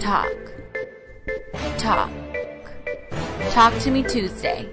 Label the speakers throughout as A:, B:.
A: Talk. Talk. Talk to me Tuesday.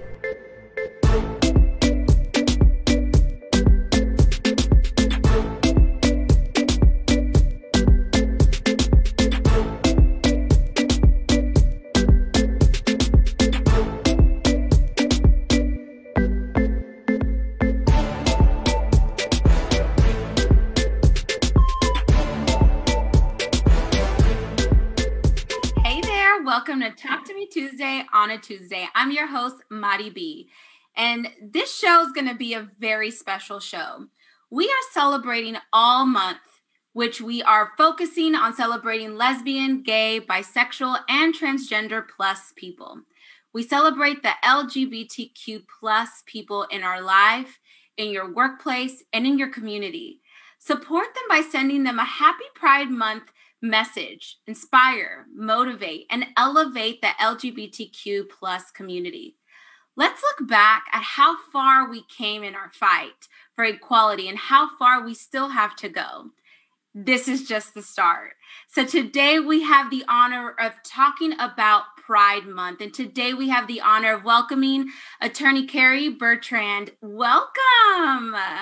A: Welcome to Talk to Me Tuesday on a Tuesday. I'm your host, Madi B. And this show is going to be a very special show. We are celebrating all month, which we are focusing on celebrating lesbian, gay, bisexual, and transgender plus people. We celebrate the LGBTQ plus people in our life, in your workplace, and in your community. Support them by sending them a happy Pride Month message, inspire, motivate, and elevate the LGBTQ plus community. Let's look back at how far we came in our fight for equality and how far we still have to go. This is just the start. So today we have the honor of talking about Pride Month. And today we have the honor of welcoming attorney Karri Bertrand. Welcome.
B: Hi,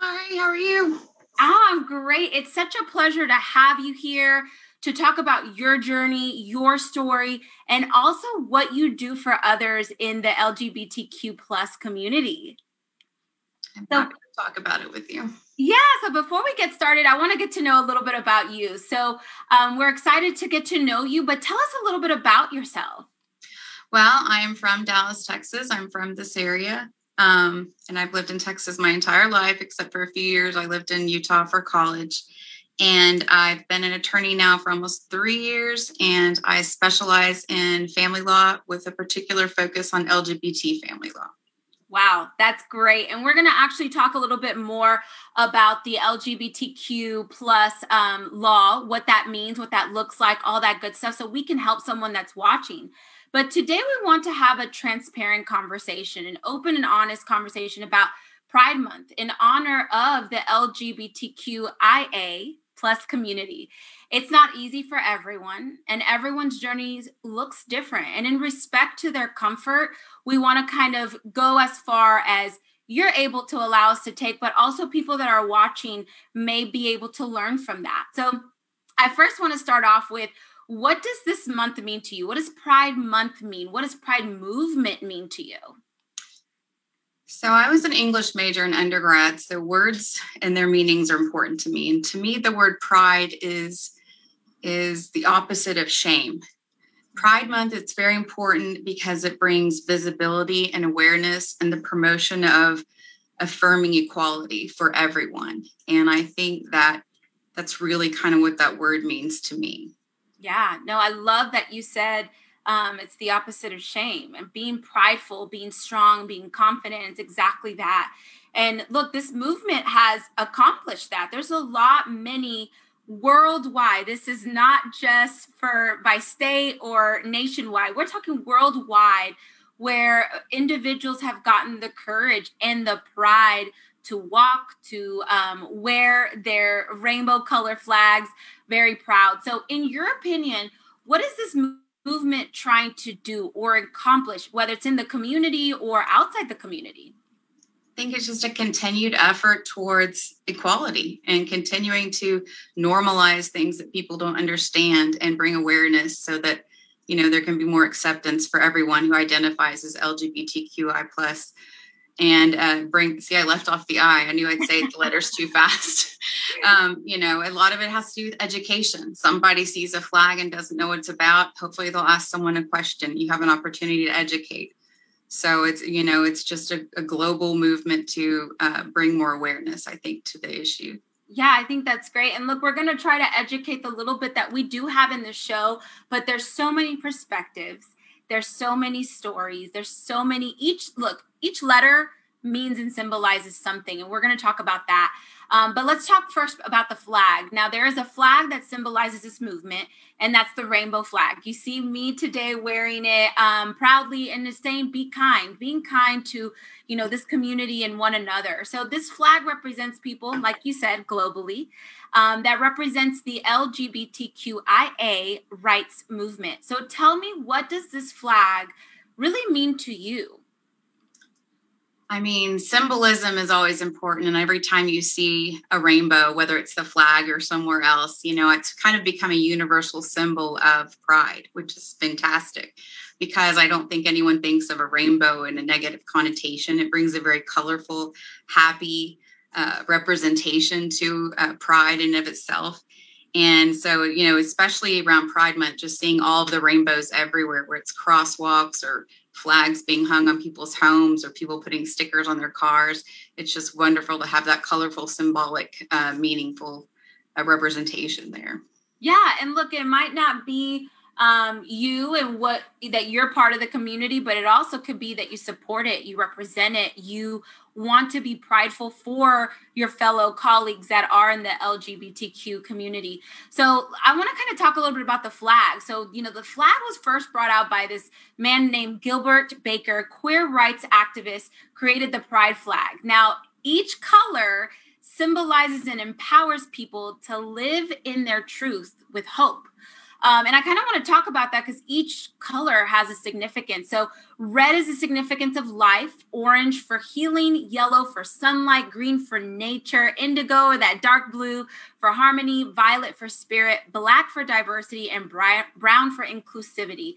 B: how are you?
A: I'm great. It's such a pleasure to have you here to talk about your journey, your story, and also what you do for others in the LGBTQ plus community.
B: I'm happy to talk about it with you.
A: Yeah, so before we get started, I want to get to know a little bit about you. So we're excited to get to know you, but tell us a little bit about yourself.
B: Well, I am from Dallas, Texas. I'm from this area. And I've lived in Texas my entire life, except for a few years. I lived in Utah for college, and I've been an attorney now for almost 3 years. And I specialize in family law with a particular focus on LGBT family law.
A: Wow, that's great. And we're going to actually talk a little bit more about the LGBTQ plus law, what that means, what that looks like, all that good stuff, so we can help someone that's watching. But today we want to have a transparent conversation, an open and honest conversation about Pride Month in honor of the LGBTQIA plus community. It's not easy for everyone, and everyone's journey looks different. And in respect to their comfort, we want to kind of go as far as you're able to allow us to take, but also people that are watching may be able to learn from that. So I first want to start off with, what does this month mean to you? What does Pride Month mean? What does Pride Movement mean to you?
B: So I was an English major in undergrad, so words and their meanings are important to me. And to me, the word pride is the opposite of shame. Pride Month, it's very important because it brings visibility and awareness and the promotion of affirming equality for everyone. And I think that that's really kind of what that word means to me.
A: Yeah, no, I love that you said it's the opposite of shame, and being prideful, being strong, being confident. It's exactly that. And look, this movement has accomplished that. There's many worldwide. This is not just by state or nationwide. We're talking worldwide, where individuals have gotten the courage and the pride to walk, to wear their rainbow color flags, very proud. So in your opinion, what is this movement trying to do or accomplish, whether it's in the community or outside the community?
B: I think it's just a continued effort towards equality and continuing to normalize things that people don't understand and bring awareness so that, there can be more acceptance for everyone who identifies as LGBTQI plus. And I left off the I. I knew I'd say the letters too fast. A lot of it has to do with education. Somebody sees a flag and doesn't know what it's about. Hopefully they'll ask someone a question. You have an opportunity to educate. So it's just a global movement to bring more awareness, I think, to the issue.
A: Yeah, I think that's great. And look, we're going to try to educate the little bit that we do have in the show, but there's so many perspectives. There's so many stories. There's so many, each letter means and symbolizes something, and we're going to talk about that. But let's talk first about the flag. Now, there is a flag that symbolizes this movement, and that's the rainbow flag. You see me today wearing it proudly, and it's saying, be kind, being kind to, this community and one another. So this flag represents people, like you said, globally, that represents the LGBTQIA rights movement. So tell me, what does this flag really mean to you?
B: I mean, symbolism is always important. And every time you see a rainbow, whether it's the flag or somewhere else, it's kind of become a universal symbol of pride, which is fantastic, because I don't think anyone thinks of a rainbow in a negative connotation. It brings a very colorful, happy representation to pride in of itself. And so, especially around Pride Month, just seeing all of the rainbows everywhere, where it's crosswalks or flags being hung on people's homes or people putting stickers on their cars. It's just wonderful to have that colorful, symbolic, meaningful representation there.
A: Yeah. And look, it might not be you and that you're part of the community, but it also could be that you support it, you represent it, you want to be prideful for your fellow colleagues that are in the LGBTQ community. So I want to kind of talk a little bit about the flag. So, the flag was first brought out by this man named Gilbert Baker, queer rights activist, created the pride flag. Now, each color symbolizes and empowers people to live in their truth with hope. And I kind of want to talk about that because each color has a significance. So red is the significance of life, orange for healing, yellow for sunlight, green for nature, indigo or that dark blue for harmony, violet for spirit, black for diversity, and brown for inclusivity.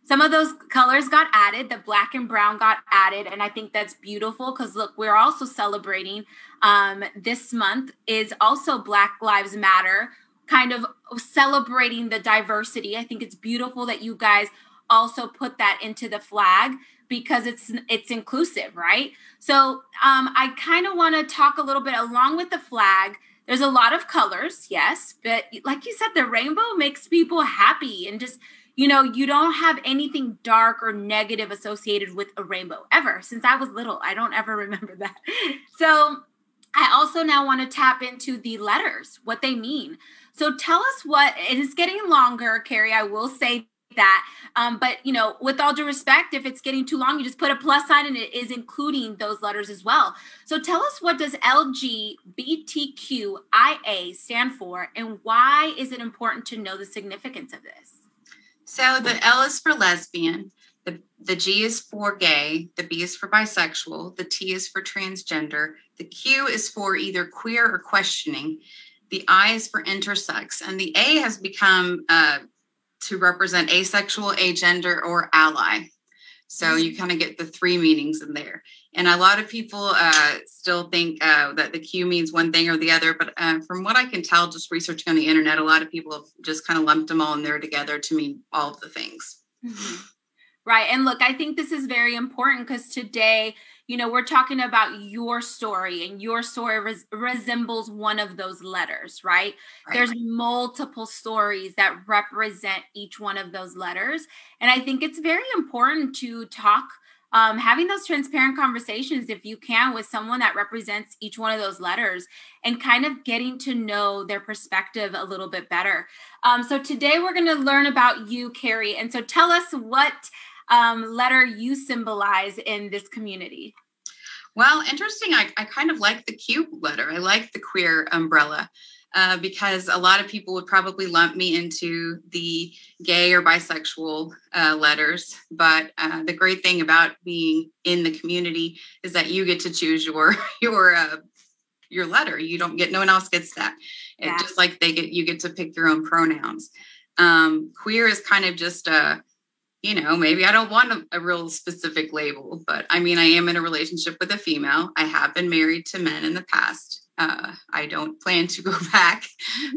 A: Some of those colors got added, the black and brown got added, and I think that's beautiful because, look, we're also celebrating this month is also Black Lives Matter, kind of celebrating the diversity. I think it's beautiful that you guys also put that into the flag because it's inclusive, right? So I kind of want to talk a little bit along with the flag. There's a lot of colors, yes, but like you said, the rainbow makes people happy and just, you don't have anything dark or negative associated with a rainbow ever. Since I was little, I don't ever remember that. So I also now want to tap into the letters, what they mean. So tell us it is getting longer, Karri, I will say that. But, with all due respect, if it's getting too long, you just put a plus sign and it is including those letters as well. So tell us, what does LGBTQIA stand for and why is it important to know the significance of this?
B: So the L is for lesbian, the G is for gay, the B is for bisexual, the T is for transgender, the Q is for either queer or questioning, the I is for intersex, and the A has become to represent asexual, agender, or ally. So you kind of get the three meanings in there. And a lot of people still think that the Q means one thing or the other. But from what I can tell, just researching on the internet, a lot of people have just kind of lumped them all in there together to mean all of the things.
A: Mm-hmm. Right. And look, I think this is very important because today, we're talking about your story, and your story resembles one of those letters, right? There's multiple stories that represent each one of those letters. And I think it's very important to talk, having those transparent conversations, if you can, with someone that represents each one of those letters and kind of getting to know their perspective a little bit better. So today we're going to learn about you, Karri. And so tell us what letter you symbolize in this community.
B: Well, interesting. I kind of like the Q letter. I like the queer umbrella because a lot of people would probably lump me into the gay or bisexual letters. But the great thing about being in the community is that you get to choose your letter. No one else gets that. Yeah. Just like you get to pick your own pronouns. Queer is kind of just maybe I don't want a real specific label, but I mean, I am in a relationship with a female. I have been married to men in the past. I don't plan to go back,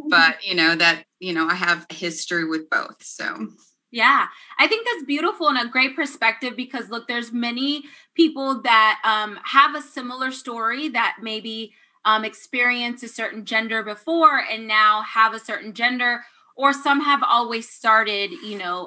B: but I have a history with both. So.
A: Yeah, I think that's beautiful and a great perspective because, look, there's many people that have a similar story that maybe experienced a certain gender before and now have a certain gender, or some have always started,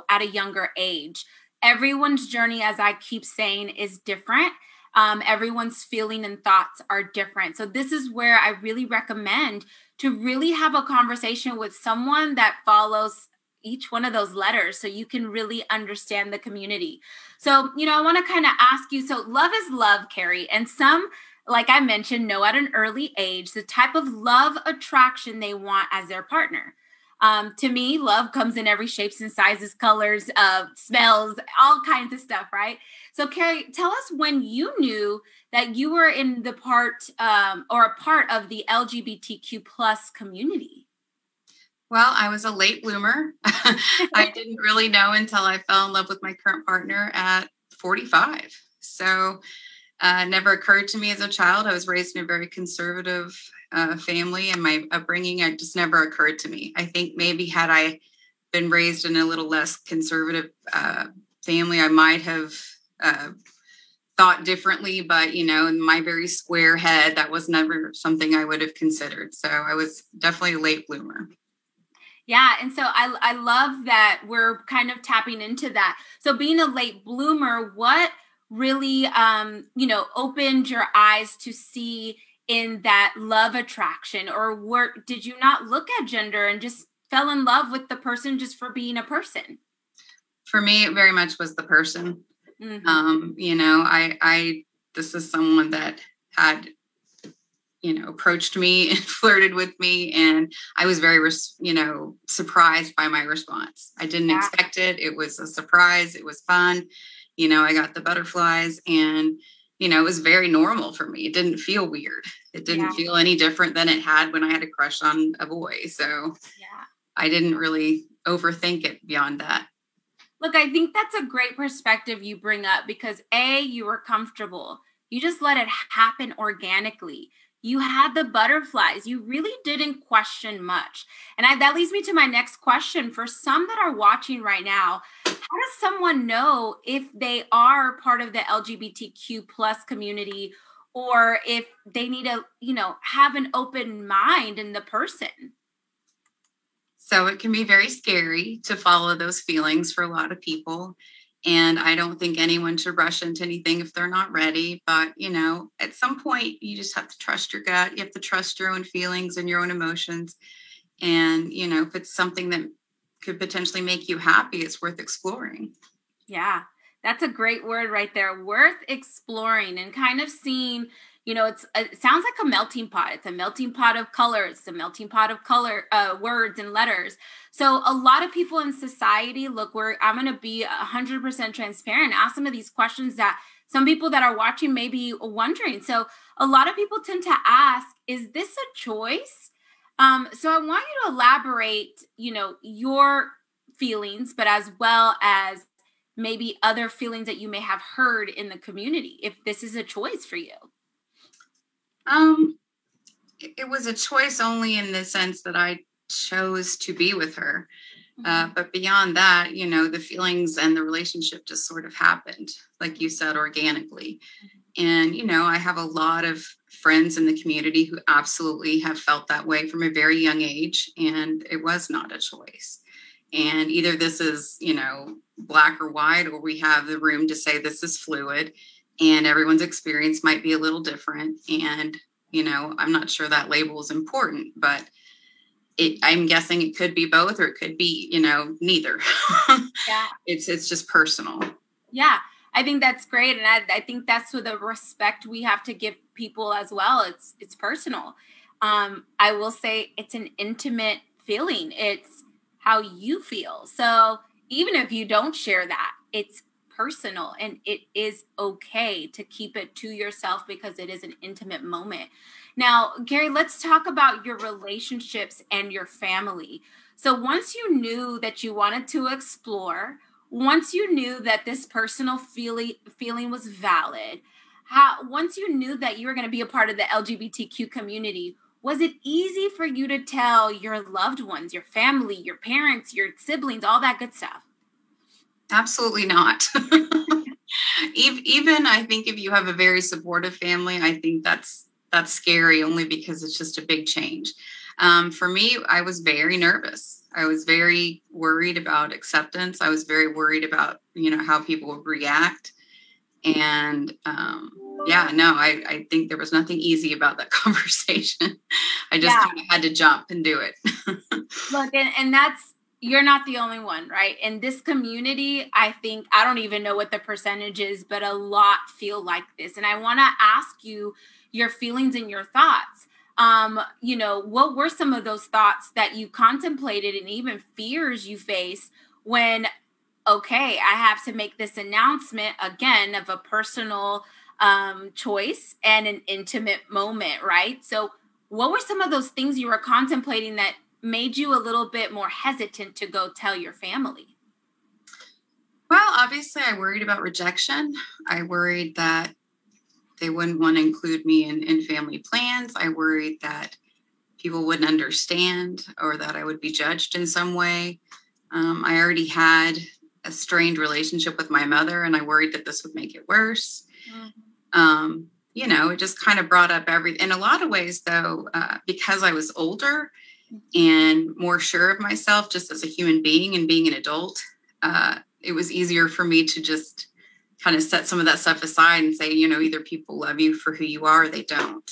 A: at a younger age. Everyone's journey, as I keep saying, is different. Everyone's feeling and thoughts are different. So this is where I really recommend to really have a conversation with someone that follows each one of those letters so you can really understand the community. So, I want to kind of ask you, so love is love, Karri, and some, like I mentioned, know at an early age the type of love attraction they want as their partner. To me, love comes in every shapes and sizes, colors, smells, all kinds of stuff, right? So, Karri, tell us when you knew that you were in the part or a part of the LGBTQ plus community.
B: Well, I was a late bloomer. I didn't really know until I fell in love with my current partner at 45. So it never occurred to me as a child. I was raised in a very conservative family, and my upbringing, it just never occurred to me. I think maybe had I been raised in a little less conservative family, I might have thought differently, but in my very square head, that was never something I would have considered. So I was definitely a late bloomer.
A: Yeah. And so I love that we're kind of tapping into that. So being a late bloomer, what really, opened your eyes to see in that love attraction, or did you not look at gender and just fell in love with the person just for being a person?
B: For me, it very much was the person.
A: Mm-hmm.
B: This is someone that had, approached me and flirted with me. And I was very, surprised by my response. I didn't expect it. It was a surprise. It was fun. I got the butterflies, and, it was very normal for me. It didn't feel weird. It didn't feel any different than it had when I had a crush on a boy. So I didn't really overthink it beyond that.
A: Look, I think that's a great perspective you bring up because you were comfortable. You just let it happen organically. You had the butterflies. You really didn't question much. And that leads me to my next question. For some that are watching right now, how does someone know if they are part of the LGBTQ plus community, or if they need to, have an open mind in the person?
B: So it can be very scary to follow those feelings for a lot of people. And I don't think anyone should rush into anything if they're not ready. But, at some point, you just have to trust your gut. You have to trust your own feelings and your own emotions. And, if it's something that could potentially make you happy, it's worth exploring.
A: Yeah, that's a great word right there. Worth exploring and kind of seeing, it sounds like a melting pot. It's a melting pot of colors. It's a melting pot of words and letters. So a lot of people in society, look, I'm going to be 100% transparent, ask some of these questions that some people that are watching may be wondering. So a lot of people tend to ask, is this a choice? So I want you to elaborate, your feelings, but as well as maybe other feelings that you may have heard in the community, if this is a choice for you.
B: It was a choice only in the sense that I chose to be with her. But beyond that, the feelings and the relationship just sort of happened, like you said, organically. And, I have a lot of friends in the community who absolutely have felt that way from a very young age. And it was not a choice. And either this is, black or white, or we have the room to say this is fluid, and everyone's experience might be a little different. And, I'm not sure that label is important, but I'm guessing it could be both, or it could be, neither.
A: Yeah.
B: It's just personal.
A: Yeah, I think that's great. And I think that's with the respect we have to give people as well. It's personal. I will say it's an intimate feeling. It's how you feel. So even if you don't share that, it's personal, and it is okay to keep it to yourself because it is an intimate moment. Now, Karri, let's talk about your relationships and your family. So once you knew that you wanted to explore, once you knew that this personal feeling was valid, once you knew that you were going to be a part of the LGBTQ community, was it easy for you to tell your loved ones, your family, your parents, your siblings, all that good stuff?
B: Absolutely not. Even I think if you have a very supportive family, I think that's scary, only because it's just a big change. For me, I was very nervous. I was very worried about acceptance. I was very worried about, how people would react. And I think there was nothing easy about that conversation. I just kind of had to jump and do it.
A: Look, and that's, you're not the only one, right? In this community, I think, I don't even know what the percentage is, but a lot feel like this. And I want to ask you your feelings and your thoughts. What were some of those thoughts that you contemplated and even fears you faced when, okay, I have to make this announcement again of a personal choice and an intimate moment, right? So what were some of those things you were contemplating that made you a little bit more hesitant to go tell your family?
B: Well, obviously I worried about rejection. I worried that they wouldn't want to include me in family plans. I worried that people wouldn't understand or that I would be judged in some way. I already had a strained relationship with my mother, and I worried that this would make it worse. Mm-hmm. It just kind of brought up everything. In a lot of ways, though, because I was older and more sure of myself just as a human being and being an adult, it was easier for me to just kind of set some of that stuff aside and say, either people love you for who you are or they don't.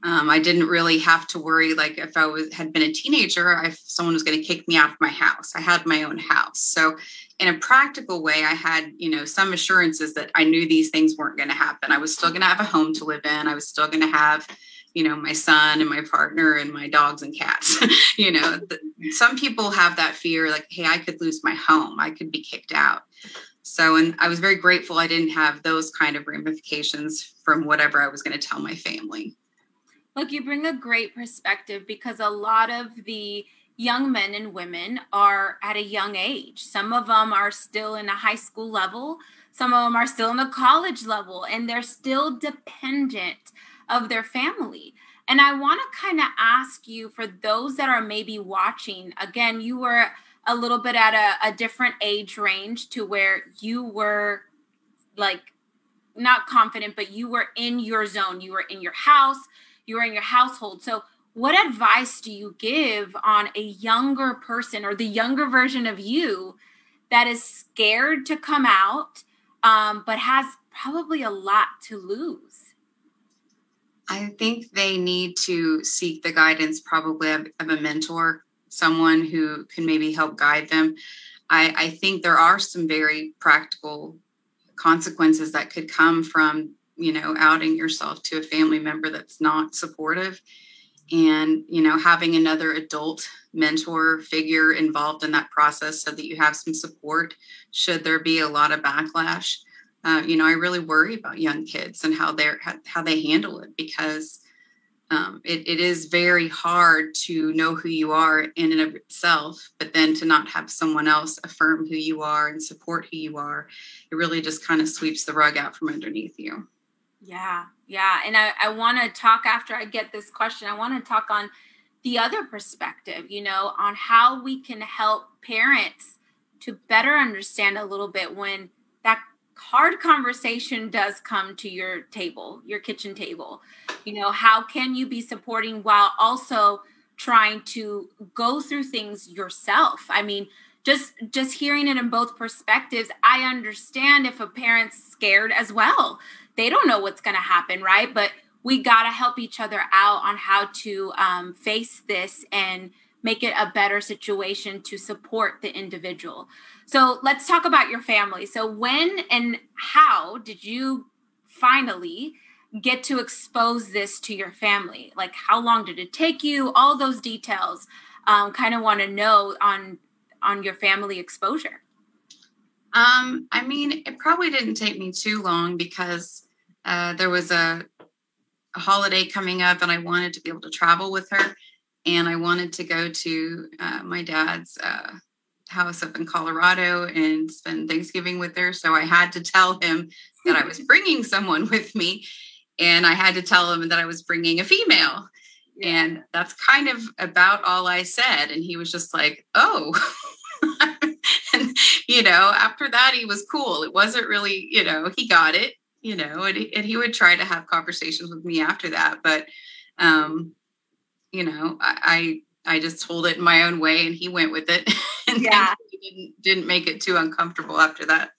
B: I didn't really have to worry, like if I had been a teenager, if someone was going to kick me out of my house. I had my own house. So in a practical way, I had, some assurances that I knew these things weren't going to happen. I was still going to have a home to live in. I was still going to have, my son and my partner and my dogs and cats. Some people have that fear, like, hey, I could lose my home. I could be kicked out. So, and I was very grateful I didn't have those kind of ramifications from whatever I was going to tell my family.
A: Look, you bring a great perspective because a lot of the young men and women are at a young age. Some of them are still in a high school level. Some of them are still in the college level, and they're still dependent of their family. And I want to kind of ask you, for those that are maybe watching, again, you were a little bit at a different age range to where you were like not confident, but you were in your zone. You were in your house. You were in your household. So what advice do you give on a younger person or the younger version of you that is scared to come out, but has probably a lot to lose?
B: I think they need to seek the guidance probably of a mentor, someone who can maybe help guide them. I think there are some very practical consequences that could come from outing yourself to a family member that's not supportive, and, having another adult mentor figure involved in that process so that you have some support should there be a lot of backlash. I really worry about young kids and how they handle it, because it is very hard to know who you are in and of itself, but then to not have someone else affirm who you are and support who you are, it really just kind of sweeps the rug out from underneath you.
A: Yeah. And I want to talk, after I get this question, I want to talk on the other perspective, on how we can help parents to better understand a little bit when that hard conversation does come to your table, your kitchen table. How can you be supporting while also trying to go through things yourself? I mean, just hearing it in both perspectives, I understand if a parent's scared as well. They don't know what's going to happen, right? But we got to help each other out on how to face this and make it a better situation to support the individual. So let's talk about your family. So when and how did you finally get to expose this to your family? Like, how long did it take you? All those details, kind of want to know on your family exposure.
B: It probably didn't take me too long, because there was a holiday coming up and I wanted to be able to travel with her, and I wanted to go to my dad's house up in Colorado and spend Thanksgiving with her. So I had to tell him that I was bringing someone with me, and I had to tell him that I was bringing a female. Yeah. And that's kind of about all I said. And he was just like, oh. And, after that, he was cool. It wasn't really, he got it, and he would try to have conversations with me after that. But, I just told it in my own way, and he went with it. And
A: yeah,
B: he didn't make it too uncomfortable after that.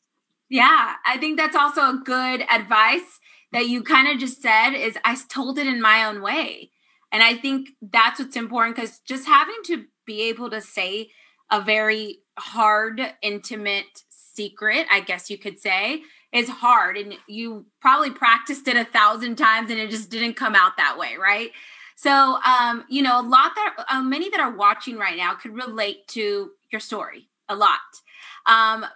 A: Yeah, I think that's also a good advice that you kind of just said is I told it in my own way. And I think that's what's important because just having to be able to say a very hard, intimate secret, I guess you could say, is hard. And you probably practiced it 1,000 times and it just didn't come out that way, right? So, a lot that many that are watching right now could relate to your story a lot.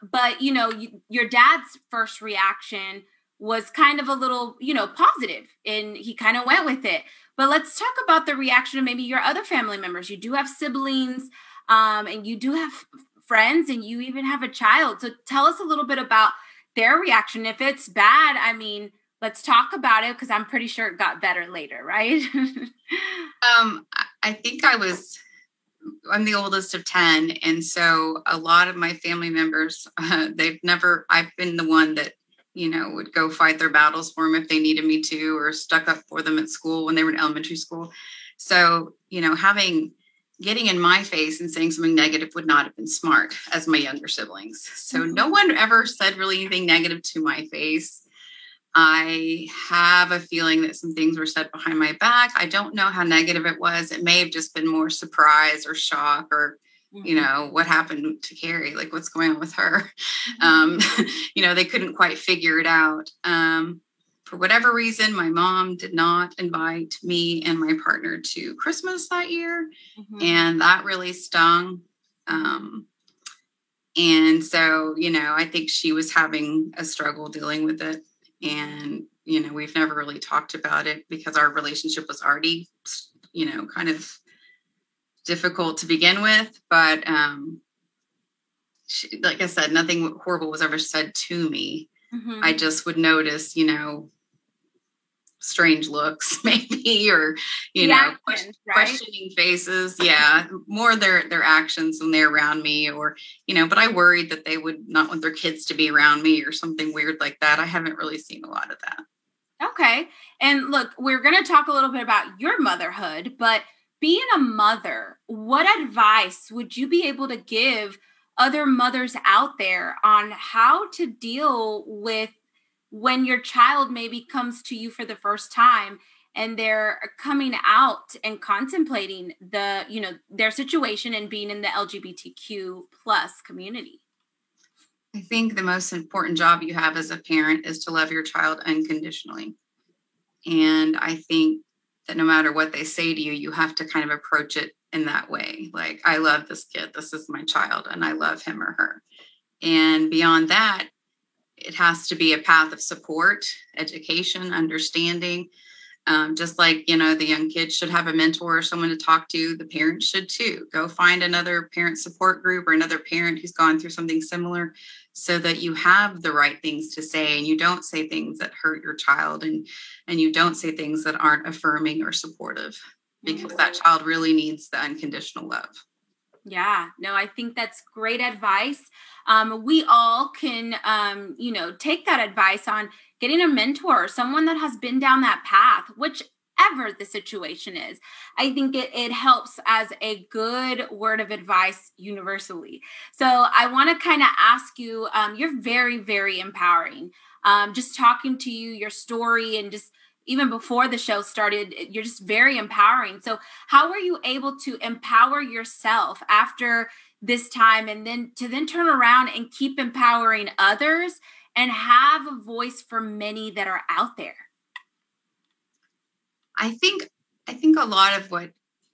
A: But your dad's first reaction was kind of a little, positive, and he kind of went with it. But let's talk about the reaction of maybe your other family members. You do have siblings, and you do have friends, and you even have a child. So tell us a little bit about their reaction. If it's bad, I mean, let's talk about it because I'm pretty sure it got better later, right?
B: I think I'm the oldest of 10. And so a lot of my family members, I've been the one that, would go fight their battles for them if they needed me to, or stuck up for them at school when they were in elementary school. So, getting in my face and saying something negative would not have been smart as my younger siblings. So no one ever said really anything negative to my face. I have a feeling that some things were said behind my back. I don't know how negative it was. It may have just been more surprise or shock or, what happened to Karri? Like, what's going on with her? They couldn't quite figure it out. For whatever reason, my mom did not invite me and my partner to Christmas that year. And that really stung. And so, I think she was having a struggle dealing with it. And, we've never really talked about it because our relationship was already, kind of difficult to begin with. But like I said, nothing horrible was ever said to me. I just would notice, strange looks maybe, or, questioning faces. Yeah. More their actions when they're around me, or, but I worried that they would not want their kids to be around me or something weird like that. I haven't really seen a lot of that.
A: Okay. And look, we're going to talk a little bit about your motherhood, but being a mother, what advice would you be able to give other mothers out there on how to deal with when your child maybe comes to you for the first time and they're coming out and contemplating their situation and being in the LGBTQ plus community?
B: I think the most important job you have as a parent is to love your child unconditionally. And I think that no matter what they say to you, you have to kind of approach it in that way. Like, I love this kid. This is my child, and I love him or her. And beyond that, it has to be a path of support, education, understanding. Just like, the young kids should have a mentor or someone to talk to, the parents should too. Go find another parent support group or another parent who's gone through something similar so that you have the right things to say and you don't say things that hurt your child and you don't say things that aren't affirming or supportive, because that child really needs the unconditional love.
A: Yeah, no, I think that's great advice. We all can, take that advice on getting a mentor, someone that has been down that path, whichever the situation is. I think it helps as a good word of advice universally. So I want to kind of ask you, you're very, very empowering. Just talking to you, your story, and just even before the show started, you're just very empowering. So how were you able to empower yourself after this time and then turn around and keep empowering others and have a voice for many that are out there?
B: I think a lot of what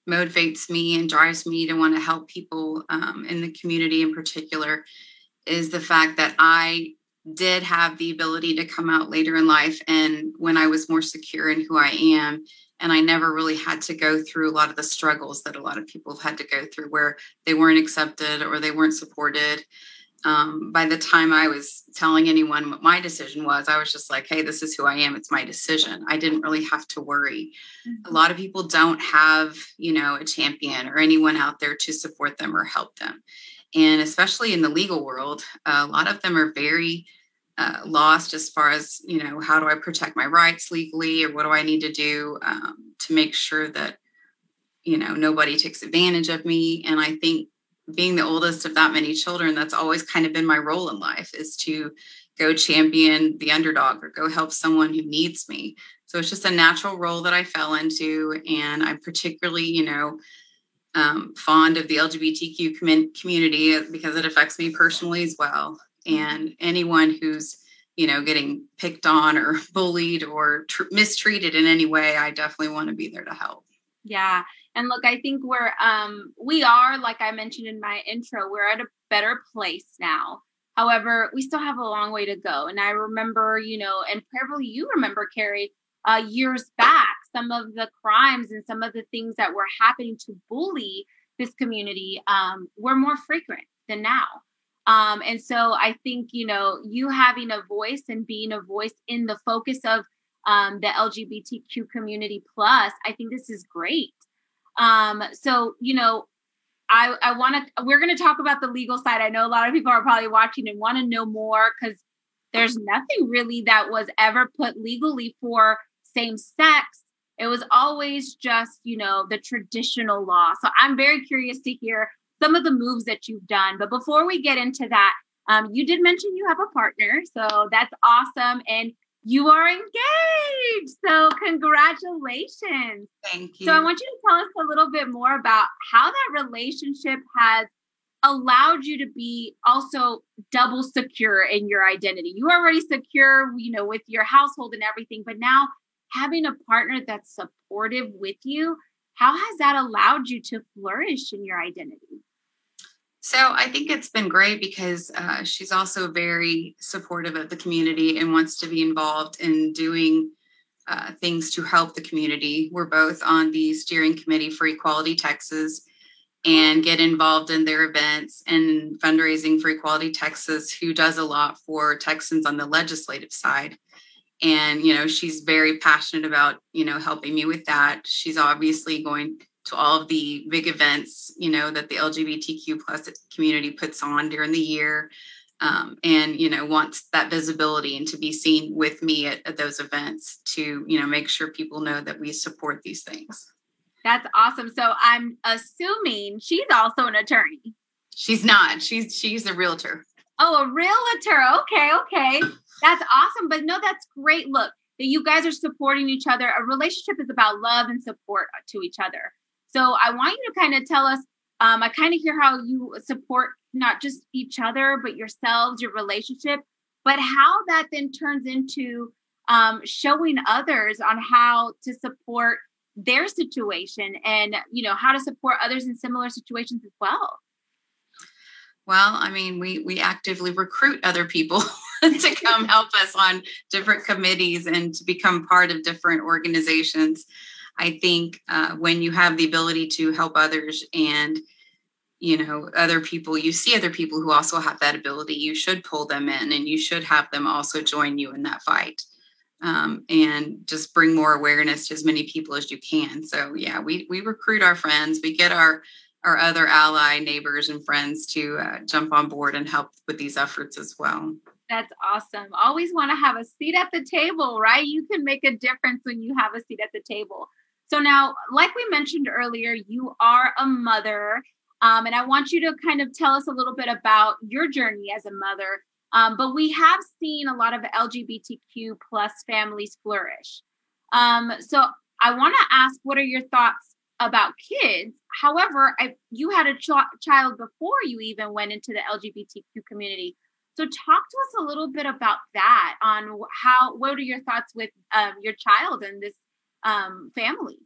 B: motivates me and drives me to want to help people in the community in particular is the fact that I did have the ability to come out later in life, and when I was more secure in who I am, and I never really had to go through a lot of the struggles that a lot of people have had to go through where they weren't accepted or they weren't supported. By the time I was telling anyone what my decision was, I was just like, hey, this is who I am. It's my decision. I didn't really have to worry. A lot of people don't have, a champion or anyone out there to support them or help them. And especially in the legal world, a lot of them are very lost as far as, how do I protect my rights legally, or what do I need to do to make sure that, nobody takes advantage of me. And I think being the oldest of that many children, that's always kind of been my role in life, is to go champion the underdog or go help someone who needs me. So it's just a natural role that I fell into. And I'm particularly, fond of the LGBTQ community because it affects me personally as well. And anyone who's, getting picked on or bullied or mistreated in any way, I definitely want to be there to help.
A: Yeah. And look, I think we are, like I mentioned in my intro, we're at a better place now. However, we still have a long way to go. And I remember, and probably you remember, Karri, years back, some of the crimes and some of the things that were happening to bully this community were more frequent than now. And so I think, you having a voice and being a voice in the focus of the LGBTQ community plus, I think this is great. So, we're going to talk about the legal side. I know a lot of people are probably watching and want to know more because there's nothing really that was ever put legally for same sex. It was always just, the traditional law. So I'm very curious to hear some of the moves that you've done. But before we get into that, you did mention you have a partner. So that's awesome. And you are engaged. So congratulations.
B: Thank you.
A: So I want you to tell us a little bit more about how that relationship has allowed you to be also double secure in your identity. You are already secure, with your household and everything, but now having a partner that's supportive with you, how has that allowed you to flourish in your identity?
B: So I think it's been great because she's also very supportive of the community and wants to be involved in doing things to help the community. We're both on the steering committee for Equality Texas and get involved in their events and fundraising for Equality Texas, who does a lot for Texans on the legislative side. And, she's very passionate about, helping me with that. She's obviously going to all of the big events, that the LGBTQ plus community puts on during the year. And, wants that visibility and to be seen with me at those events to, make sure people know that we support these things.
A: That's awesome. So I'm assuming she's also an attorney.
B: She's not. She's a realtor.
A: Oh, a realtor. Okay. That's awesome. But no, that's great. Look, that you guys are supporting each other. A relationship is about love and support to each other. So I want you to kind of tell us, I kind of hear how you support not just each other, but yourselves, your relationship, but how that then turns into showing others on how to support their situation and, how to support others in similar situations as well.
B: Well, I mean, we actively recruit other people to come help us on different committees and to become part of different organizations. I think when you have the ability to help others and, other people, you see other people who also have that ability, you should pull them in and you should have them also join you in that fight. And just bring more awareness to as many people as you can. So yeah, we recruit our friends, we get our other ally neighbors and friends to jump on board and help with these efforts as well.
A: That's awesome. Always want to have a seat at the table, right? You can make a difference when you have a seat at the table. So now, like we mentioned earlier, you are a mother. And I want you to kind of tell us a little bit about your journey as a mother. But we have seen a lot of LGBTQ plus families flourish. So I want to ask, what are your thoughts about kids? However, you had a child before you even went into the LGBTQ community. So talk to us a little bit about that on what are your thoughts with your child and this family?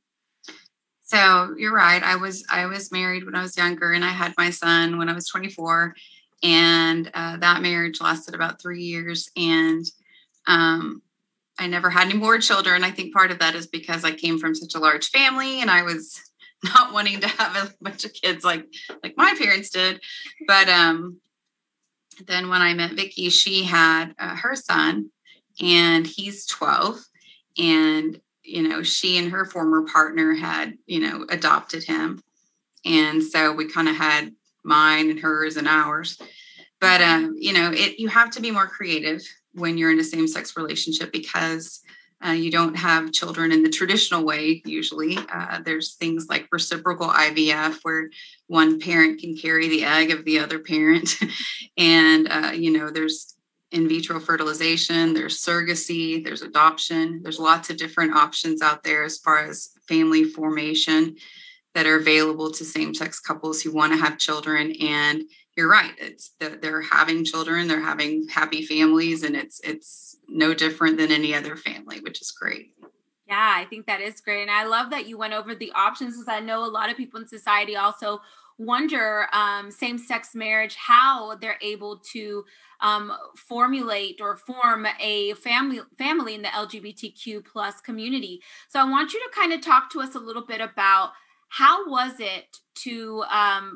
B: So you're right. I was married when I was younger and I had my son when I was 24. And that marriage lasted about 3 years. And I never had any more children. I think part of that is because I came from such a large family and I was not wanting to have a bunch of kids like my parents did. But then when I met Vicky, she had her son and he's 12. And, she and her former partner had, adopted him. And so we kind of had mine and hers and ours. But, you have to be more creative when you're in a same-sex relationship because you don't have children in the traditional way. Usually there's things like reciprocal IVF where one parent can carry the egg of the other parent. And, there's in vitro fertilization, there's surrogacy, there's adoption. There's lots of different options out there as far as family formation that are available to same-sex couples who want to have children. And you're right, they're having children, they're having happy families, and it's no different than any other family, which is great.
A: Yeah, I think that is great. And I love that you went over the options, because I know a lot of people in society also wonder, same-sex marriage, how they're able to formulate or form a family in the LGBTQ plus community. So I want you to kind of talk to us a little bit about how was it to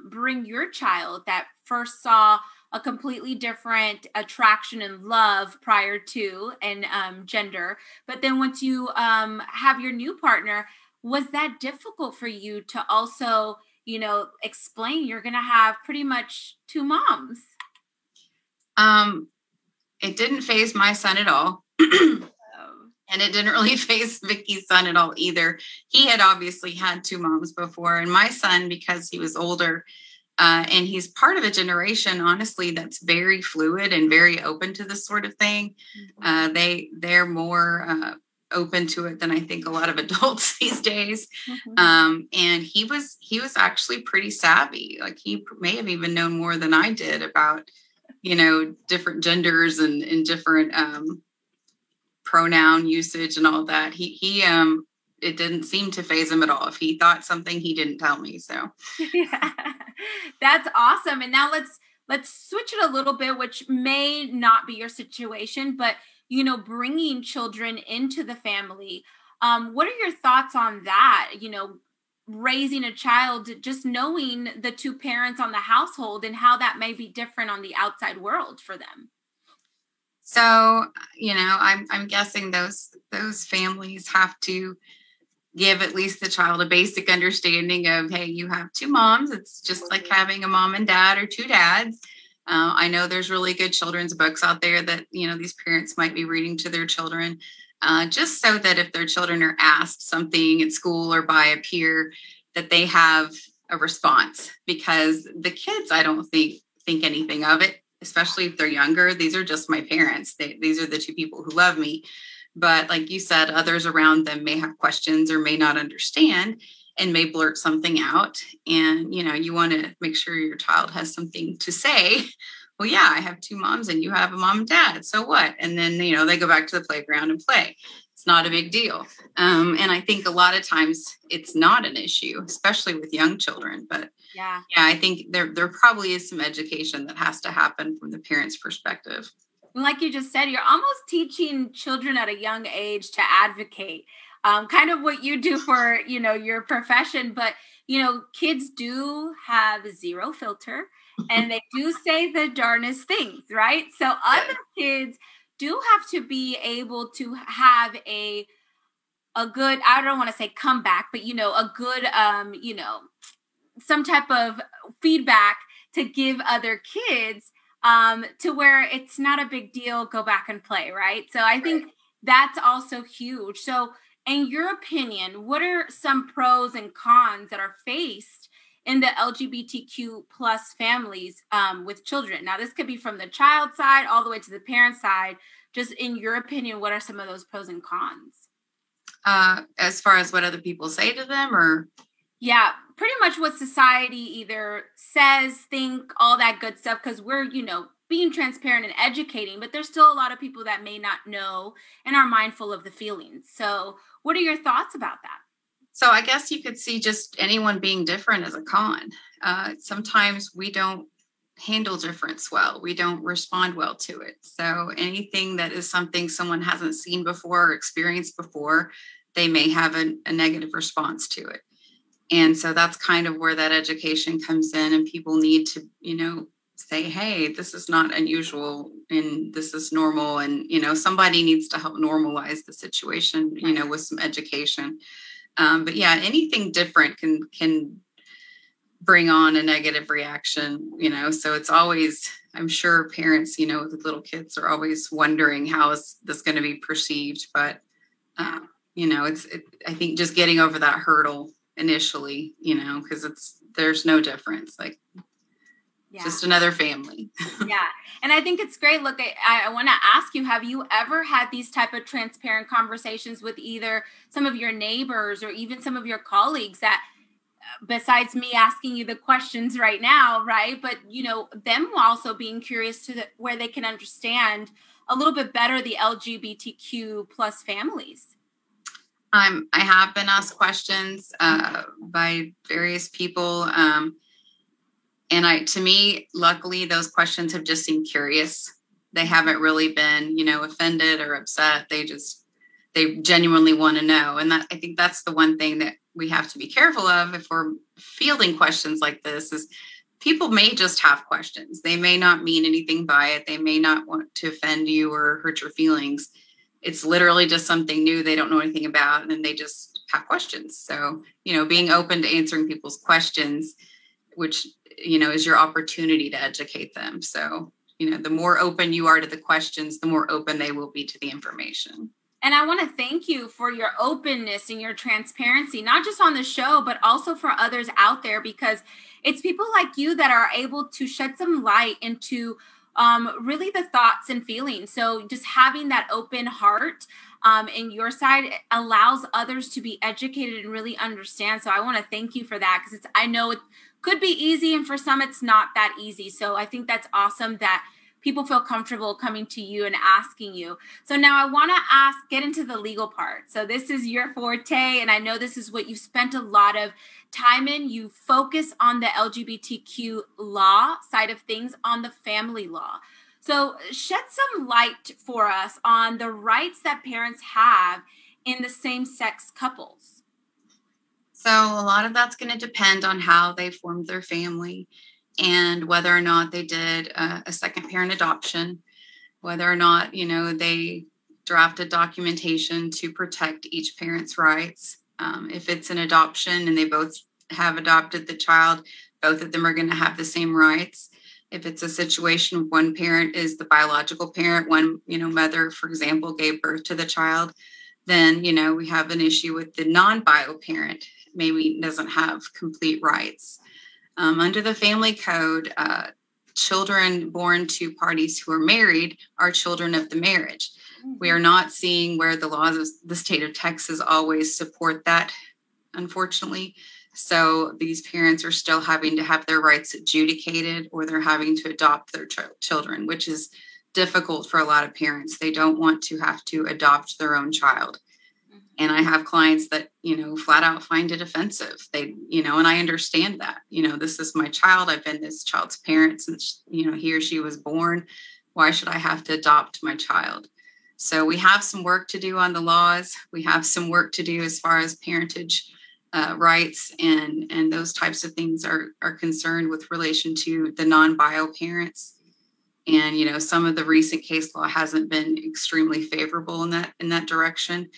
A: bring your child that first saw a completely different attraction and love prior to and gender, but then once you have your new partner, was that difficult for you to also, explain you're going to have pretty much two moms?
B: It didn't faze my son at all. And it didn't really faze Vicky's son at all either. He had obviously had two moms before. And my son, because he was older, and he's part of a generation, honestly, that's very fluid and very open to this sort of thing. They're more open to it than I think a lot of adults these days. And he was actually pretty savvy. Like, he may have even known more than I did about, different genders and different pronoun usage and all that. He it didn't seem to faze him at all. If he thought something, he didn't tell me. So
A: yeah, that's awesome. And now let's switch it a little bit, which may not be your situation, but bringing children into the family. What are your thoughts on that? Raising a child, just knowing the two parents on the household and how that may be different on the outside world for them.
B: So, I'm guessing those families have to give at least the child a basic understanding of, hey, you have two moms. It's just like having a mom and dad or two dads. I know there's really good children's books out there that, these parents might be reading to their children, just so that if their children are asked something at school or by a peer, that they have a response. Because the kids, I don't think anything of it, especially if they're younger. These are just my parents. These are the two people who love me. But like you said, others around them may have questions or may not understand and may blurt something out. And, you want to make sure your child has something to say. Well, yeah, I have two moms and you have a mom and dad. So what? And then, they go back to the playground and play. It's not a big deal. And I think a lot of times it's not an issue, especially with young children. But yeah, I think there probably is some education that has to happen from the parents' perspective.
A: Like you just said, you're almost teaching children at a young age to advocate, kind of what you do for, your profession. But, kids do have zero filter and they do say the darnest things, right? So other kids do have to be able to have a good, I don't want to say comeback, but, a good, some type of feedback to give other kids, to where it's not a big deal, go back and play, right? So I think that's also huge. So in your opinion, what are some pros and cons that are faced in the LGBTQ plus families with children? Now, this could be from the child side all the way to the parent side. Just in your opinion, what are some of those pros and cons?
B: As far as what other people say to them, or?
A: Yeah, pretty much what society either says, think, all that good stuff, because we're, being transparent and educating, but there's still a lot of people that may not know and are mindful of the feelings. So what are your thoughts about that?
B: So I guess you could see just anyone being different as a con. Sometimes we don't handle difference well. We don't respond well to it. So anything that is something someone hasn't seen before or experienced before, they may have a negative response to it. And so that's kind of where that education comes in, and people need to, say, hey, this is not unusual and this is normal. And, somebody needs to help normalize the situation, with some education. But yeah, anything different can bring on a negative reaction, so it's always, I'm sure parents, with little kids are always wondering, how is this going to be perceived? But, I think just getting over that hurdle initially, because there's no difference. Like,
A: Yeah.
B: Just another family.
A: Yeah. And I think it's great. Look, I want to ask you, have you ever had these type of transparent conversations with either some of your neighbors or even some of your colleagues that, besides me asking you the questions right now, right? But, them also being curious to where they can understand a little bit better the LGBTQ plus families?
B: I have been asked questions by various people. And to me, luckily, those questions have just seemed curious. They haven't really been, offended or upset. They genuinely want to know. And I think that's the one thing that we have to be careful of if we're fielding questions like this is people may just have questions. They may not mean anything by it. They may not want to offend you or hurt your feelings. It's literally just something new they don't know anything about, and they just have questions. So, being open to answering people's questions, which, is your opportunity to educate them. So, the more open you are to the questions, the more open they will be to the information.
A: And I want to thank you for your openness and your transparency, not just on the show, but also for others out there, because it's people like you that are able to shed some light into really the thoughts and feelings. So just having that open heart in your side allows others to be educated and really understand. So I want to thank you for that, because I know it could be easy, and for some it's not that easy. So I think that's awesome that people feel comfortable coming to you and asking you. So now I want to get into the legal part. So this is your forte, and I know this is what you've spent a lot of time in. You focus on the LGBTQ law side of things, on the family law. So shed some light for us on the rights that parents have in the same-sex couples.
B: So a lot of that's going to depend on how they formed their family, and whether or not they did a second parent adoption, whether or not, they drafted documentation to protect each parent's rights. If it's an adoption and they both have adopted the child, both of them are going to have the same rights. If it's a situation one parent is the biological parent, one, mother, for example, gave birth to the child, then, we have an issue with the non-bio parent, maybe doesn't have complete rights. Under the family code, children born to parties who are married are children of the marriage. Mm-hmm. We are not seeing where the laws of the state of Texas always support that, unfortunately. So these parents are still having to have their rights adjudicated, or they're having to adopt their children, which is difficult for a lot of parents. They don't want to have to adopt their own child. And I have clients that, flat out find it offensive. They, and I understand that, this is my child. I've been this child's parent since, he or she was born. Why should I have to adopt my child? So we have some work to do on the laws. We have some work to do as far as parentage rights and those types of things are concerned with relation to the non-bio parents. And, some of the recent case law hasn't been extremely favorable in that direction,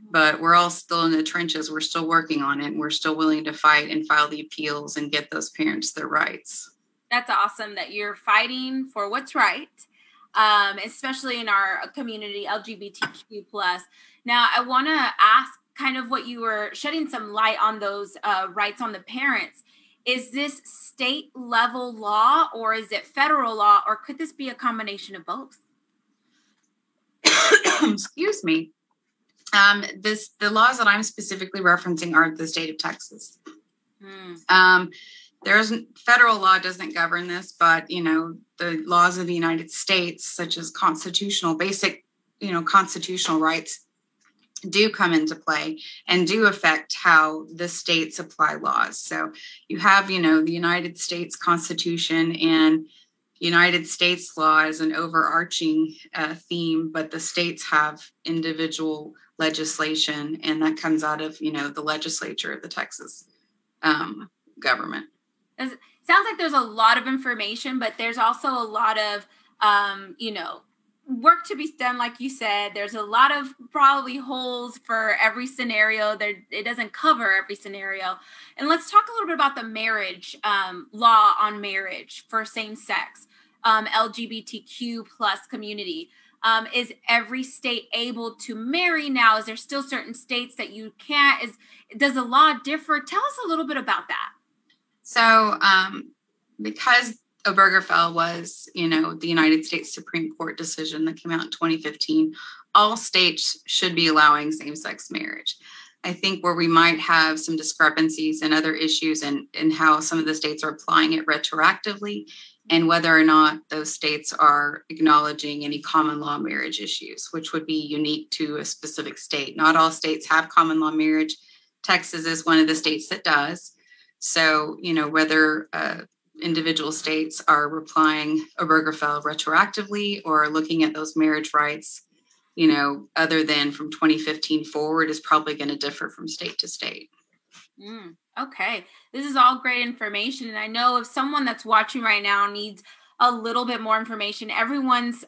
B: but we're all still in the trenches. We're still working on it. And we're still willing to fight and file the appeals and get those parents their rights.
A: That's awesome that you're fighting for what's right, especially in our community, LGBTQ+. Now, I want to ask kind of what you were shedding some light on those rights on the parents. Is this state level law, or is it federal law, or could this be a combination of both?
B: Excuse me. The laws that I'm specifically referencing are the state of Texas. Federal law doesn't govern this, but the laws of the United States, such as constitutional rights, do come into play and do affect how the states apply laws. So you have, the United States Constitution and United States law as an overarching theme, but the states have individual legislation, and that comes out of, the legislature of the Texas government.
A: It sounds like there's a lot of information, but there's also a lot of, work to be done. Like you said, there's a lot of probably holes for every scenario. It doesn't cover every scenario. And let's talk a little bit about the marriage law on marriage for same-sex LGBTQ plus community. Is every state able to marry now? Is there still certain states that you can't? Does the law differ? Tell us a little bit about that.
B: So because Obergefell was, the United States Supreme Court decision that came out in 2015. All states should be allowing same-sex marriage. I think where we might have some discrepancies and other issues in how some of the states are applying it retroactively, and whether or not those states are acknowledging any common law marriage issues, which would be unique to a specific state. Not all states have common law marriage. Texas is one of the states that does. So, whether individual states are applying Obergefell retroactively or looking at those marriage rights, other than from 2015 forward, is probably going to differ from state to state.
A: Okay. This is all great information. And I know if someone that's watching right now needs a little bit more information, everyone's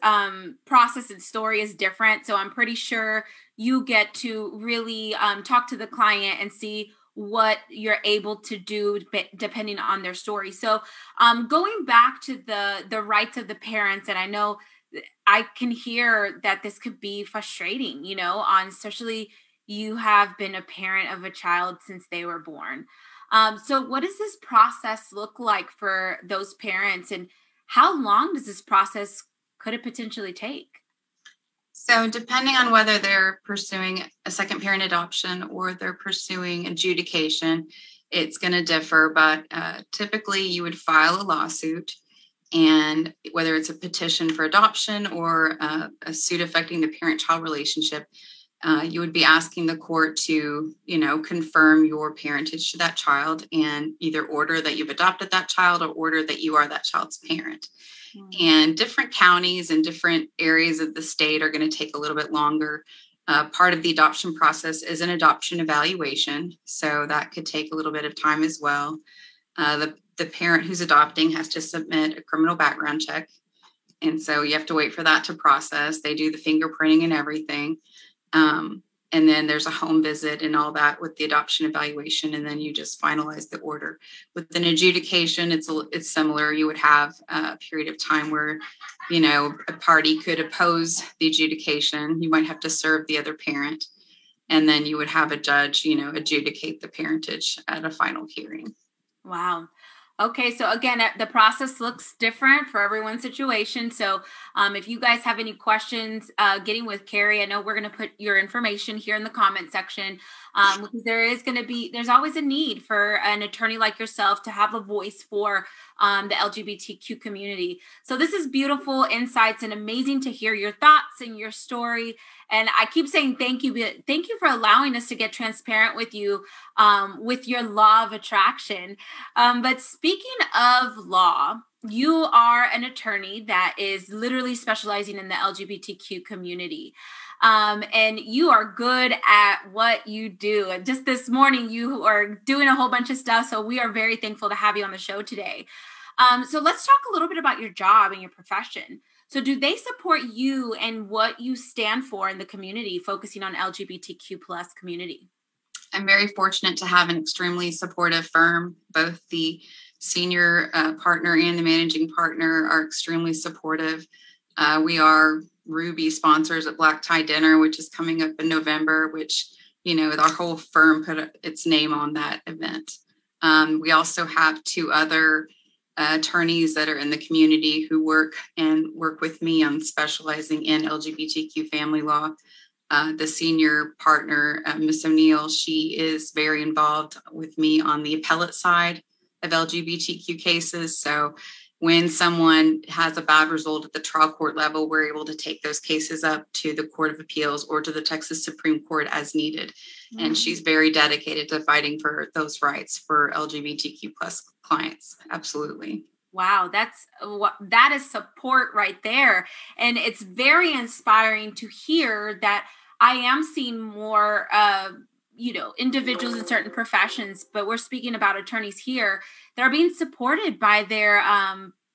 A: process and story is different. So I'm pretty sure you get to really talk to the client and see what you're able to do depending on their story. So going back to the rights of the parents, and I know I can hear that this could be frustrating, especially you have been a parent of a child since they were born. So what does this process look like for those parents, and how long does this process could it potentially take?
B: So depending on whether they're pursuing a second parent adoption or they're pursuing adjudication, it's going to differ. But typically you would file a lawsuit, and whether it's a petition for adoption or a suit affecting the parent-child relationship, you would be asking the court to, confirm your parentage to that child and either order that you've adopted that child or order that you are that child's parent. Mm-hmm. And different counties and different areas of the state are going to take a little bit longer. Part of the adoption process is an adoption evaluation, so that could take a little bit of time as well. The parent who's adopting has to submit a criminal background check, and so you have to wait for that to process. They do the fingerprinting and everything. And then there's a home visit and all that with the adoption evaluation, and then you just finalize the order. With an adjudication, it's similar. You would have a period of time where, a party could oppose the adjudication. You might have to serve the other parent, and then you would have a judge, adjudicate the parentage at a final hearing.
A: Wow. Okay, so again, the process looks different for everyone's situation. So if you guys have any questions getting with Karri, I know we're going to put your information here in the comment section, because there's always a need for an attorney like yourself to have a voice for the LGBTQ community. So this is beautiful insights and amazing to hear your thoughts and your story. And I keep saying thank you, but thank you for allowing us to get transparent with you with your law of attraction. But speaking of law, you are an attorney that is literally specializing in the LGBTQ community. And you are good at what you do. And just this morning, you are doing a whole bunch of stuff. So we are very thankful to have you on the show today. So let's talk a little bit about your job and your profession. So do they support you and what you stand for in the community, focusing on LGBTQ plus community?
B: I'm very fortunate to have an extremely supportive firm. Both the senior partner and the managing partner are extremely supportive. We are Ruby sponsors at Black Tie Dinner, which is coming up in November, which, our whole firm put its name on that event. We also have two other attorneys that are in the community who work with me on specializing in LGBTQ family law. The senior partner, Ms. O'Neil, she is very involved with me on the appellate side of LGBTQ cases. So when someone has a bad result at the trial court level, we're able to take those cases up to the Court of Appeals or to the Texas Supreme Court as needed. Mm-hmm. And she's very dedicated to fighting for those rights for LGBTQ plus clients. Absolutely.
A: Wow, that is support right there. And it's very inspiring to hear that I am seeing more individuals in certain professions, but we're speaking about attorneys here that are being supported by their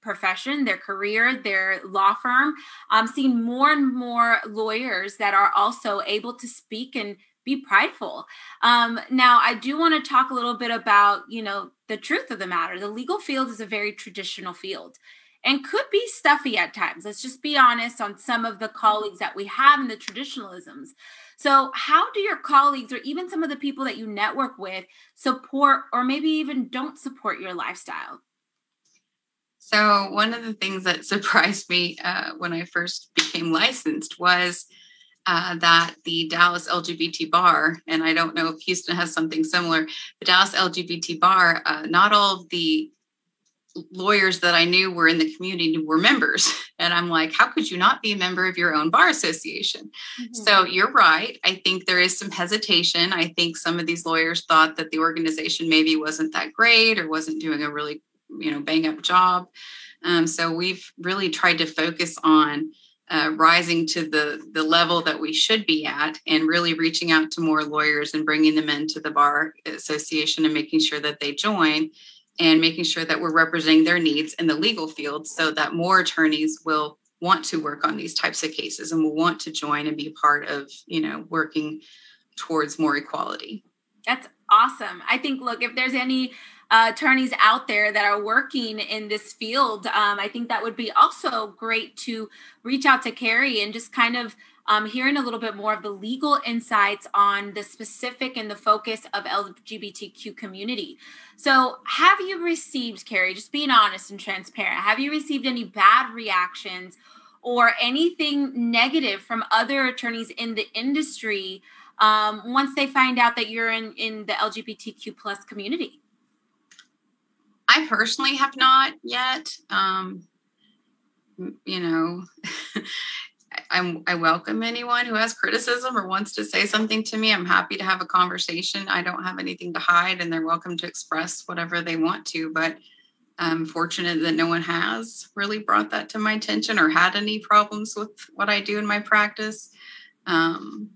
A: profession, their career, their law firm. I'm seeing more and more lawyers that are also able to speak and be prideful. Now, I do want to talk a little bit about, the truth of the matter. The legal field is a very traditional field and could be stuffy at times. Let's just be honest on some of the colleagues that we have in the traditionalisms. So how do your colleagues or even some of the people that you network with support or maybe even don't support your lifestyle?
B: So one of the things that surprised me when I first became licensed was that the Dallas LGBT bar, and I don't know if Houston has something similar, the Dallas LGBT bar, not all of the lawyers that I knew were in the community were members. And I'm like, how could you not be a member of your own bar association? Mm-hmm. So you're right. I think there is some hesitation. I think some of these lawyers thought that the organization maybe wasn't that great or wasn't doing a really, bang up job. So we've really tried to focus on rising to the level that we should be at and really reaching out to more lawyers and bringing them into the bar association and making sure that they join and making sure that we're representing their needs in the legal field so that more attorneys will want to work on these types of cases and will want to join and be part of, working towards more equality.
A: That's awesome. I think, look, if there's any attorneys out there that are working in this field, I think that would be also great to reach out to Karri and just kind of hearing a little bit more of the legal insights on the specific and the focus of LGBTQ community. So have you received, Karri, just being honest and transparent, have you received any bad reactions or anything negative from other attorneys in the industry once they find out that you're in the LGBTQ plus community?
B: I personally have not yet. I welcome anyone who has criticism or wants to say something to me. I'm happy to have a conversation. I don't have anything to hide, and they're welcome to express whatever they want to. But I'm fortunate that no one has really brought that to my attention or had any problems with what I do in my practice.
A: And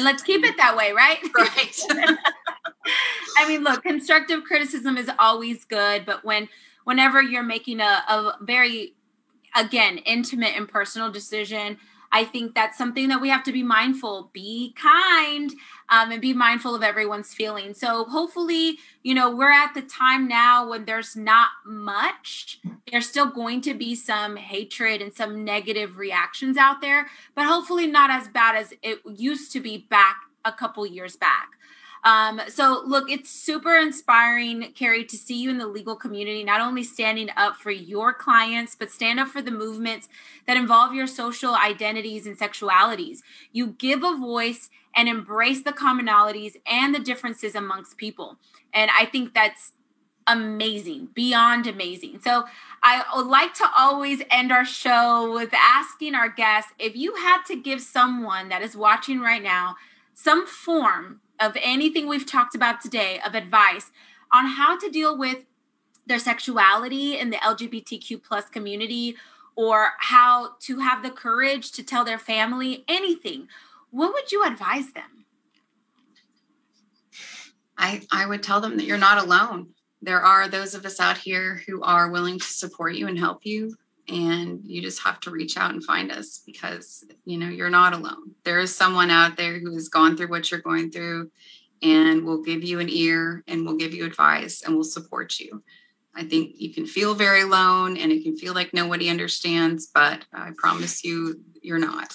A: let's keep it that way, right?
B: Right.
A: I mean, look, constructive criticism is always good, but whenever you're making a very, again, intimate and personal decision, I think that's something that we have to be mindful, be kind, and be mindful of everyone's feelings. So hopefully, we're at the time now when there's not much. There's still going to be some hatred and some negative reactions out there, but hopefully not as bad as it used to be back a couple years back. So look, it's super inspiring, Karri, to see you in the legal community, not only standing up for your clients, but stand up for the movements that involve your social identities and sexualities. You give a voice and embrace the commonalities and the differences amongst people. And I think that's amazing, beyond amazing. So I would like to always end our show with asking our guests, if you had to give someone that is watching right now some form of anything we've talked about today of advice on how to deal with their sexuality in the LGBTQ plus community, or how to have the courage to tell their family anything, what would you advise them?
B: I would tell them that you're not alone. There are those of us out here who are willing to support you and help you. And you just have to reach out and find us because, you're not alone. There is someone out there who has gone through what you're going through and will give you an ear and will give you advice and will support you. I think you can feel very alone and it can feel like nobody understands, but I promise you, you're not.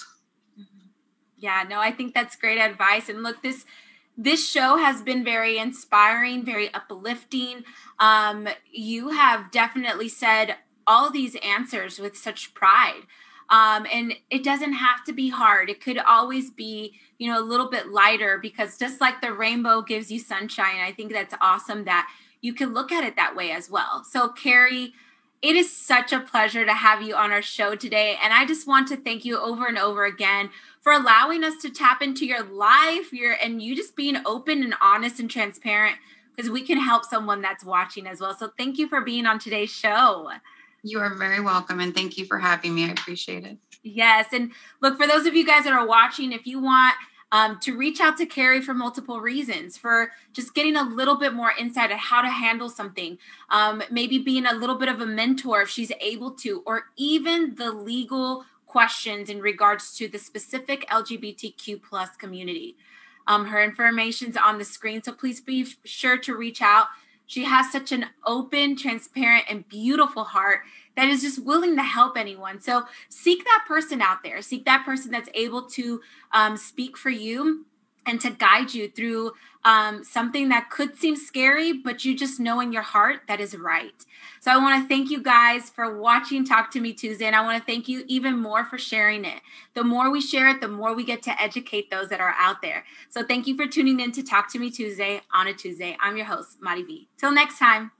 A: Yeah, no, I think that's great advice. And look, this show has been very inspiring, very uplifting. You have definitely said all these answers with such pride. And it doesn't have to be hard. It could always be, a little bit lighter, because just like the rainbow gives you sunshine, I think that's awesome that you can look at it that way as well. So Karri, it is such a pleasure to have you on our show today. And I just want to thank you over and over again for allowing us to tap into your life, and you just being open and honest and transparent, because we can help someone that's watching as well. So thank you for being on today's show.
B: You are very welcome. And thank you for having me. I appreciate it.
A: Yes. And look, for those of you guys that are watching, if you want to reach out to Karri for multiple reasons, for just getting a little bit more insight on how to handle something, maybe being a little bit of a mentor if she's able to, or even the legal questions in regards to the specific LGBTQ plus community. Her information's on the screen, so please be sure to reach out. She has such an open, transparent, and beautiful heart that is just willing to help anyone. So seek that person out there. Seek that person that's able to speak for you and to guide you through something that could seem scary, but you just know in your heart that is right. So I want to thank you guys for watching Talk to Me Tuesday, and I want to thank you even more for sharing it. The more we share it, the more we get to educate those that are out there. So thank you for tuning in to Talk to Me Tuesday on a Tuesday. I'm your host, Mari B. Till next time.